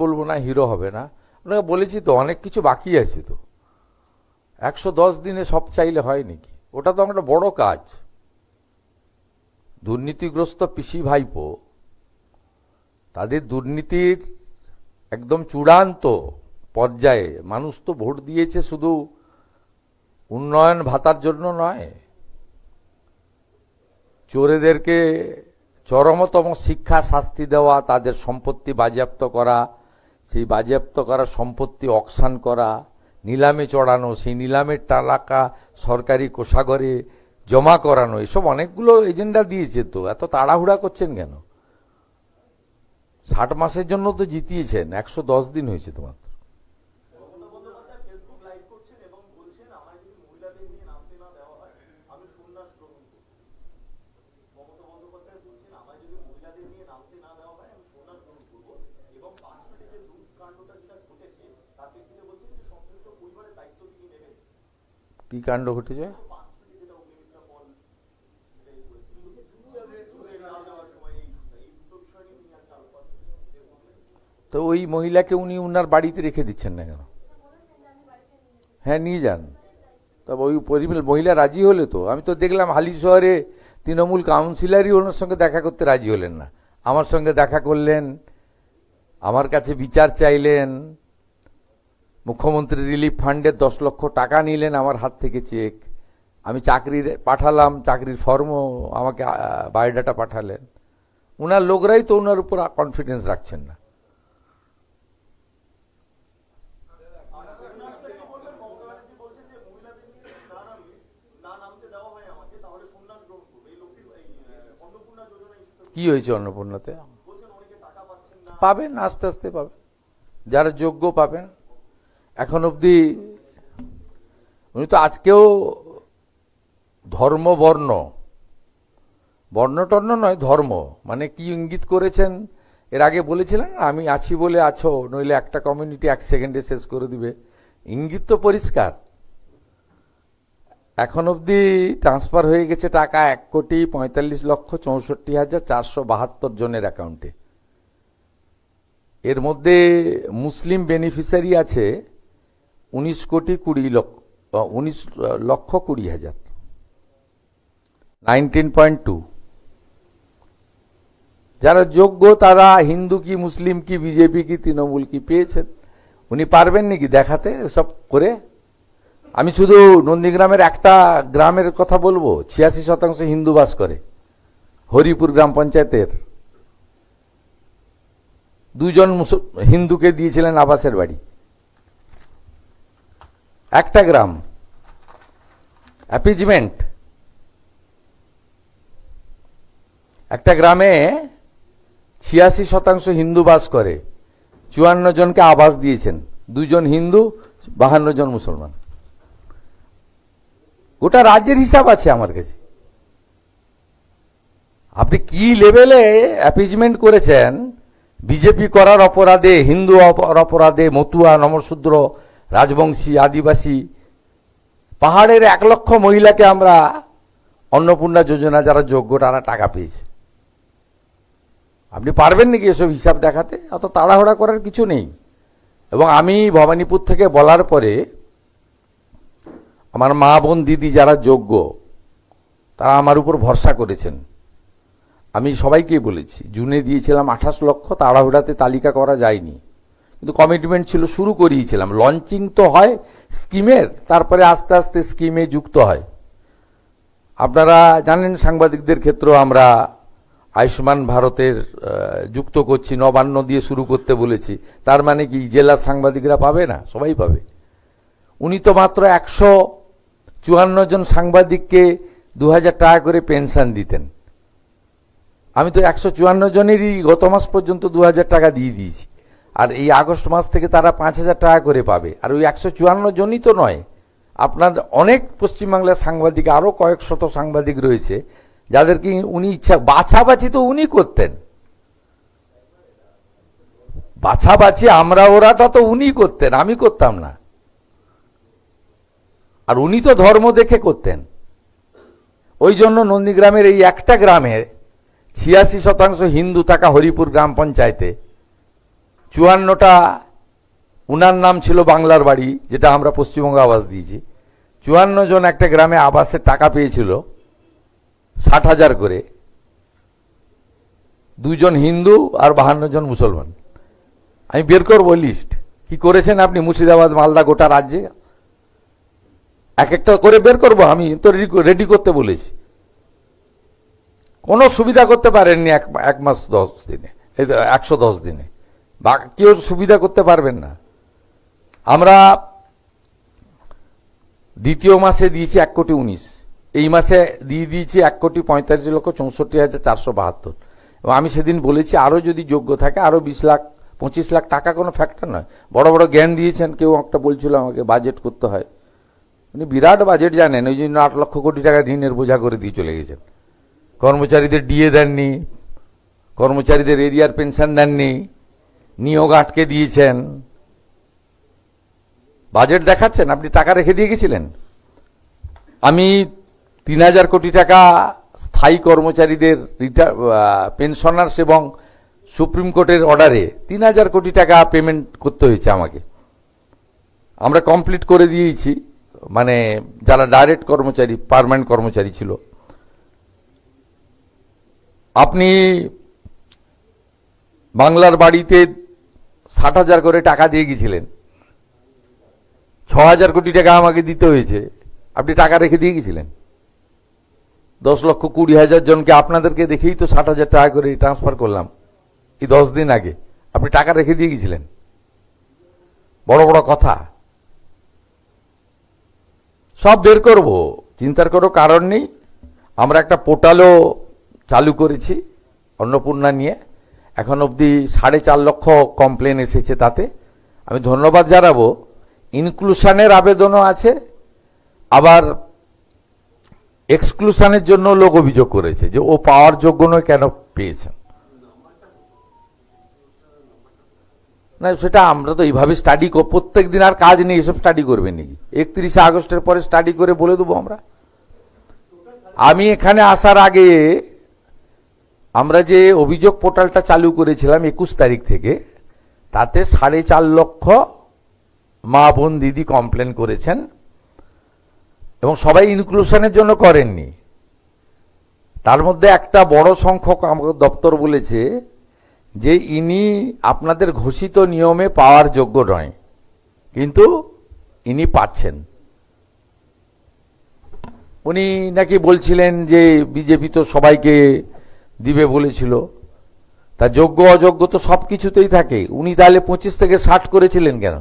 বলবো না, হিরো হবে না। আপনাকে বলেছি তো অনেক কিছু বাকি আছে। তো 110 দিনে সব চাইলে হয় নাকি? ওটা তো একটা বড় কাজ। দুর্নীতিগ্রস্ত পিসি ভাইপো, তাদের দুর্নীতির একদম চূড়ান্ত পর্যায়ে মানুষ তো ভোট দিয়েছে শুধু উন্নয়ন ভাতার জন্য নয়, চোরেদেরকে চরমতম শিক্ষা শাস্তি দেওয়া, তাদের সম্পত্তি বাজেয়াপ্ত করা, সেই বাজেয়াপ্ত করা সম্পত্তি অকশন করা, নিলামে চড়ানো, সেই নিলামের টাকা সরকারি কোষাগারে জমা করানো, এসব অনেকগুলো এজেন্ডা দিয়েছে। তো এত তাড়াহুড়া করছেন কেন? 60 মাসের জন্য তো জিতিয়েছেন, 110 দিন হয়েছে তোমার। কি কাণ্ড ঘটেছে? তো ওই মহিলাকে উনি উনার বাড়িতে রেখে দিচ্ছেন না কেন? হ্যাঁ, নিয়ে যান। তবে ওই মহিলা রাজি হলে তো, আমি তো দেখলাম হালি শহরে তৃণমূল কাউন্সিলরই ওনার সঙ্গে দেখা করতে রাজি হলেন না। আমার সঙ্গে দেখা করলেন, আমার কাছে বিচার চাইলেন, মুখ্যমন্ত্রী রিলিফ ফান্ডের 10 লক্ষ টাকা নিলেন আমার হাত থেকে চেক। আমি চাকরির পাঠালাম, চাকরির ফর্মও আমাকে বায়োডাটা পাঠালেন। ওনার লোকরাই তো ওনার উপর কনফিডেন্স রাখছেন না। কি হয়েছে অন্নপূর্ণাতে? পাবেন, আস্তে আস্তে পাবেন, যারা যোগ্য পাবেন। এখন অবধি উনি তো আজকেও ধর্ম বর্ণ টর্ণ নয়, ধর্ম মানে কি ইঙ্গিত করেছেন এর আগে বলেছিলেন, আমি আছি বলে আছো, নইলে একটা কমিউনিটি 1 সেকেন্ডে শেষ করে দিবে। ইঙ্গিত তো পরিষ্কার। এখন অবধি ট্রান্সফার হয়ে গেছে টাকা 1,45,64,472 জনের অ্যাকাউন্টে। এর মধ্যে মুসলিম বেনিফিশিয়ারি আছে 19,20,00,000, 19.2। যারা যোগ্য তারা হিন্দু কি মুসলিম কি বিজেপি কি তৃণমূল কি পেয়েছেন। উনি পারবেন নাকি দেখাতে সব করে? আমি শুধু নন্দীগ্রামের একটা গ্রামের কথা বলবো, 86% হিন্দু বাস করে, হরিপুর গ্রাম পঞ্চায়েতের। 2 জন হিন্দুকে দিয়েছিলেন আবাসের বাড়ি, একটা গ্রাম। অ্যাপিজমেন্ট। একটা গ্রামে 86% হিন্দু বাস করে, 54 জনকে আবাস দিয়েছেন, 2 জন হিন্দু, 52 জন মুসলমান। গোটা রাজ্যের হিসাব আছে আমার কাছে। আপনি কি লেভেলে অ্যাপিজমেন্ট করেছেন বিজেপি করার অপরাধে, হিন্দু অপরাধে, মতুয়া, নমশূদ্র, রাজবংশী, আদিবাসী, পাহাড়ের 1 লক্ষ মহিলাকে আমরা অন্নপূর্ণা যোজনা যারা যোগ্য তারা টাকা পেয়েছে। আপনি পারবেন নাকি এসব হিসাব দেখাতে? অত তাড়াহুড়া করার কিছু নেই। এবং আমি ভবানীপুর থেকে বলার পরে আমার মা বোন দিদি যারা যোগ্য তারা আমার উপর ভরসা করেছেন। আমি সবাইকেই বলেছি, জুনে দিয়েছিলাম 28 লক্ষ, তাড়াহুড়াতে তালিকা করা যায়নি, কিন্তু কমিটমেন্ট ছিল, শুরু করিয়েছিলাম। লঞ্চিং তো হয় স্কিমের, তারপরে আস্তে আস্তে স্কিমে যুক্ত হয়। আপনারা জানেন সাংবাদিকদের ক্ষেত্রেও আমরা আয়ুষ্মান ভারতের যুক্ত করছি, নবান্ন দিয়ে শুরু করতে বলেছি। তার মানে কি জেলার সাংবাদিকরা পাবে না? সবাই পাবে। উনি তো মাত্র 154 জন সাংবাদিককে 2000 টাকা করে পেনশন দিতেন। আমি তো 154 জনেরই গত মাস পর্যন্ত 2000 টাকা দিয়ে দিয়েছি। আর এই আগস্ট মাস থেকে তারা 5000 টাকা করে পাবে। আর ওই 154 জনই তো নয়, আপনার অনেক পশ্চিমবাংলার সাংবাদিক, আরো কয়েক শত সাংবাদিক রয়েছে যাদেরকে উনি ইচ্ছা, বাছাবাছি তো উনি করতেন। বাছাবাছি আমরা ওরাটা তো উনি করতেন, আমি করতাম না। আর উনি তো ধর্ম দেখে করতেন। ওই জন্য নন্দীগ্রামের এই একটা গ্রামে 86% হিন্দু থাকা হরিপুর গ্রাম পঞ্চায়েতে 54টা উনার নাম ছিল বাংলার বাড়ি, যেটা আমরা পশ্চিমবঙ্গ আবাস দিয়েছি। 54 জন একটা গ্রামে আবাসের টাকা পেয়েছিল 60,000 করে, 2 জন হিন্দু আর 52 জন মুসলমান। আমি বের করবো লিস্ট, কি করেছেন আপনি মুর্শিদাবাদ, মালদা, গোটা রাজ্যে এক একটা করে বের করবো। আমি তো রেডি করতে বলেছি। কোনো সুবিধা করতে পারেননি এক মাস 10 দিনে, 110 দিনে, বা কেউ সুবিধা করতে পারবেন না। আমরা দ্বিতীয় মাসে দিয়েছি 1,19,00,000, এই মাসে দিয়ে দিয়েছি 1,45,64,472। এবং আমি সেদিন বলেছি আরো যদি যোগ্য থাকে আরো 20 লাখ 25 লাখ টাকা কোনো ফ্যাক্টর নয়। বড় বড় জ্ঞান দিয়েছেন। কেউ একটা বলছিল আমাকে বাজেট করতে হয়, উনি বিরাট বাজেট জানেন, ওই জন্য 8 লক্ষ কোটি টাকা ঋণের বোঝা করে দিয়ে চলে গেছেন। কর্মচারীদের ডিএ দেননি, কর্মচারীদের এরিয়ার পেনশন দেননি, নিয়োগ আটকে দিয়েছেন। বাজেট দেখাচ্ছেন, আপনি টাকা রেখে দিয়ে গেছিলেন। আমি 3,000 কোটি টাকা স্থায়ী কর্মচারীদের পেনশনার্স এবং সুপ্রিম কোর্টের অর্ডারে 3,000 কোটি টাকা পেমেন্ট করতে হয়েছে আমাকে। আমরা কমপ্লিট করে দিয়েছি, মানে যারা ডাইরেক্ট কর্মচারী, পার্মানেন্ট কর্মচারী ছিল। আপনি বাংলার বাড়িতে 60,000 করে টাকা দিয়ে গেছিলেন, 6,000 কোটি টাকা আমাকে দিতে হয়েছে। আপনি টাকা রেখে দিয়ে গেছিলেন। 10,20,000 জনকে আপনাদেরকে দেখেই তো 60,000 টাকা করে ট্রান্সফার করলাম এই 10 দিন আগে। আপনি টাকা রেখে দিয়ে গেছিলেন। বড় বড় কথা সব বের করব, চিন্তার কোনো কারণ নেই। আমরা একটা পোর্টালও চালু করেছি অন্নপূর্ণা নিয়ে। এখন অবধি 4.5 লক্ষ কমপ্লেন এসেছে। তাতে আমি ধন্যবাদ জানাবো। ইনক্লুশনের আবেদনও আছে, আবার এক্সক্লুশনের জন্য লোক অভিযোগ করেছে যে ও পাওয়ার যোগ্য নয়, কেন পেয়েছেন। না, সেটা আমরা তো এইভাবে স্টাডি প্রত্যেক দিন আর কাজ নেই, এসব স্টাডি করবেন নাকি? 31শে আগস্টের পরে স্টাডি করে বলে দেবো আমরা। আমি এখানে আসার আগে আমরা যে অভিযোগ পোর্টালটা চালু করেছিলাম 21 তারিখ থেকে, তাতে 4.5 লক্ষ মা বোন দিদি কমপ্লেন করেছেন, এবং সবাই ইনক্লুশনের জন্য করেননি। তার মধ্যে একটা বড় সংখ্যক আমাকে দপ্তর বলেছে যে ইনি আপনাদের ঘোষিত নিয়মে পাওয়ার যোগ্য নয়, কিন্তু ইনি পাচ্ছেন। উনি নাকি বলছিলেন যে বিজেপি তো সবাইকে দিবে বলেছিল, তা যোগ্য অযোগ্য তো সবকিছুতেই থাকে। উনি তাহলে 25 থেকে 60 করেছিলেন কেন?